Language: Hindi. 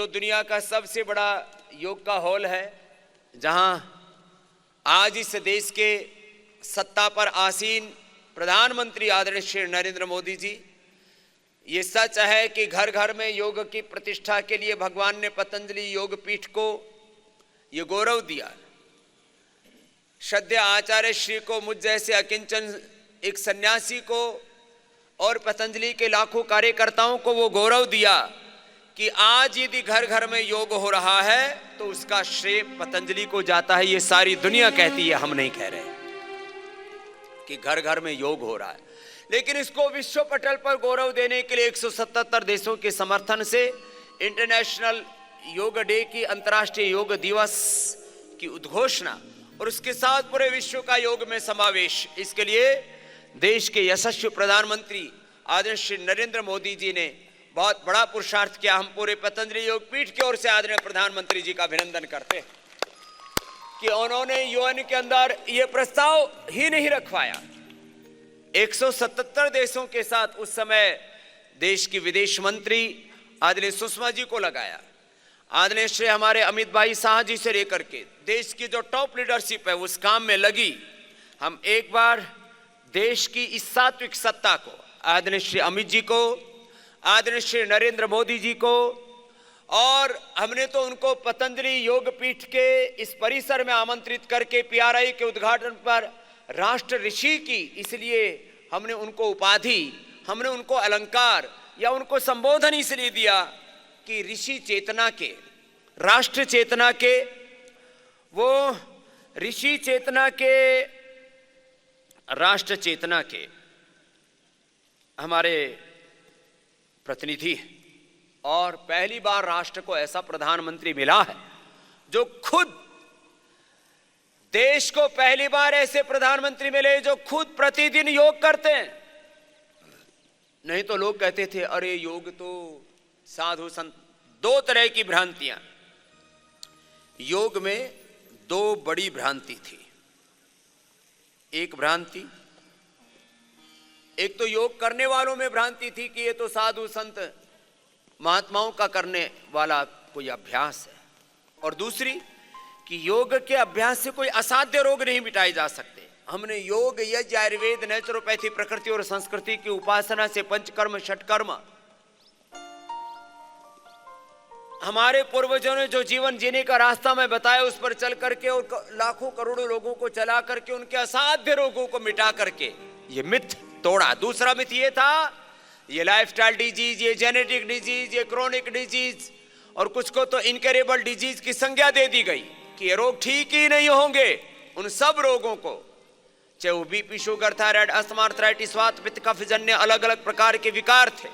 तो दुनिया का सबसे बड़ा योग का हॉल है, जहां आज इस देश के सत्ता पर आसीन प्रधानमंत्री आदरणीय श्री नरेंद्र मोदी जी, ये सच है कि घर घर में योग की प्रतिष्ठा के लिए भगवान ने पतंजलि योग पीठ को ये गौरव दिया। श्रद्धेय आचार्य श्री को, मुझ जैसे अकिंचन एक सन्यासी को और पतंजलि के लाखों कार्यकर्ताओं को वो गौरव दिया कि आज यदि घर घर में योग हो रहा है तो उसका श्रेय पतंजलि को जाता है। ये सारी दुनिया कहती है, हम नहीं कह रहे कि घर घर में योग हो रहा है। लेकिन इसको विश्व पटल पर गौरव देने के लिए 177 देशों के समर्थन से इंटरनेशनल योग डे की, अंतर्राष्ट्रीय योग दिवस की उद्घोषणा और उसके साथ पूरे विश्व का योग में समावेश, इसके लिए देश के यशस्वी प्रधानमंत्री आदरणीय श्री नरेंद्र मोदी जी ने बहुत बड़ा पुरुषार्थ किया। हम पूरे पतंजलि योग पीठ की ओर से आदरणीय प्रधानमंत्री जी का अभिनंदन करते हैं कि उन्होंने यूएन के अंदर ये प्रस्ताव ही नहीं रखवाया। 177 देशों के साथ उस समय देश की विदेश मंत्री आदरणीय सुषमा जी को लगाया, आदरणीय श्री हमारे अमित भाई शाह जी से लेकर के देश की जो टॉप लीडरशिप है उस काम में लगी। हम एक बार देश की इस सात्विक सत्ता को, आदरणीय श्री अमित जी को, आदरणीय श्री नरेंद्र मोदी जी को, और हमने तो उनको पतंजलि योग पीठ के इस परिसर में आमंत्रित करके पीआरआई के उद्घाटन पर राष्ट्र ऋषि की, इसलिए हमने उनको उपाधि, हमने उनको अलंकार या उनको संबोधन इसलिए दिया कि ऋषि चेतना के, राष्ट्र चेतना के, वो ऋषि चेतना के, राष्ट्र चेतना के हमारे प्रतिनिधि। और पहली बार राष्ट्र को ऐसा प्रधानमंत्री मिला है जो खुद, देश को पहली बार ऐसे प्रधानमंत्री मिले जो खुद प्रतिदिन योग करते हैं। नहीं तो लोग कहते थे अरे योग तो साधु संत। दो तरह की भ्रांतियां योग में, दो बड़ी भ्रांति थी। एक भ्रांति, एक तो योग करने वालों में भ्रांति थी कि ये तो साधु संत महात्माओं का करने वाला कोई अभ्यास है, और दूसरी कि योग के अभ्यास से कोई असाध्य रोग नहीं मिटाए जा सकते। हमने योग, यज्ञ, आयुर्वेद, नेचुरोपैथी, प्रकृति और संस्कृति की उपासना से पंचकर्म, षटकर्म, हमारे पूर्वजों ने जो जीवन जीने का रास्ता में बताया उस पर चल करके और लाखों करोड़ों लोगों को चला करके उनके असाध्य रोगों को मिटा करके ये मिथ तोड़ा। दूसरा मिथ ये था ये लाइफस्टाइल डिजीज, ये जेनेटिक डिजीज, ये क्रोनिक डिजीज और कुछ को तो इनकरेबल डिजीज की संज्ञा दे दी गई कि ये रोग ठीक ही नहीं होंगे। उन सब रोगों को, चाहे वो BP, sugar, thyroid, asthma, arthritis, वात, पित्त, कफ जन्य अलग अलग प्रकार के विकार थे,